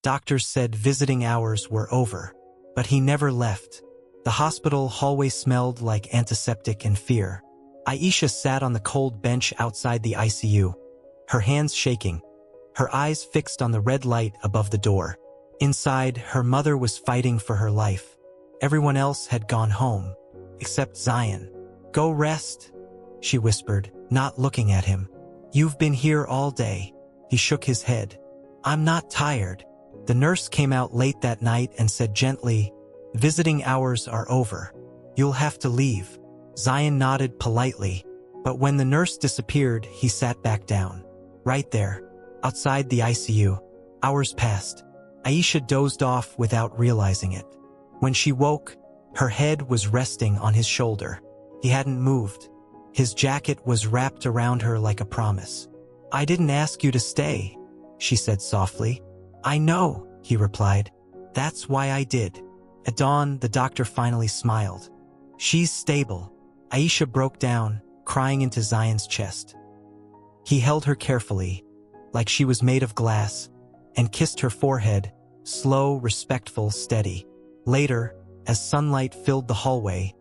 Doctors said visiting hours were over, but he never left. The hospital hallway smelled like antiseptic and fear. Aisha sat on the cold bench outside the ICU, her hands shaking, her eyes fixed on the red light above the door. Inside, her mother was fighting for her life. Everyone else had gone home, except Zayan. "Go rest," she whispered, not looking at him. "You've been here all day." He shook his head. "I'm not tired." The nurse came out late that night and said gently, "Visiting hours are over. You'll have to leave." Zayan nodded politely, but when the nurse disappeared, he sat back down. Right there, outside the ICU. Hours passed. Aisha dozed off without realizing it. When she woke, her head was resting on his shoulder. He hadn't moved. His jacket was wrapped around her like a promise. "I didn't ask you to stay," she said softly. "I know," he replied. "That's why I did." At dawn, the doctor finally smiled. "She's stable." Aisha broke down, crying into Zayan's chest. He held her carefully, like she was made of glass, and kissed her forehead, slow, respectful, steady. Later, as sunlight filled the hallway,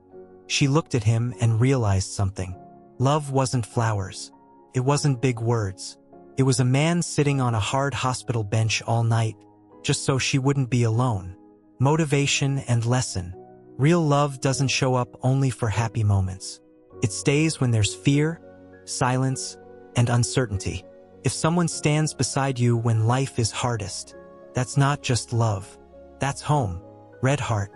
she looked at him and realized something. Love wasn't flowers. It wasn't big words. It was a man sitting on a hard hospital bench all night, just so she wouldn't be alone. Motivation and lesson. Real love doesn't show up only for happy moments. It stays when there's fear, silence, and uncertainty. If someone stands beside you when life is hardest, that's not just love. That's home. Red Heart.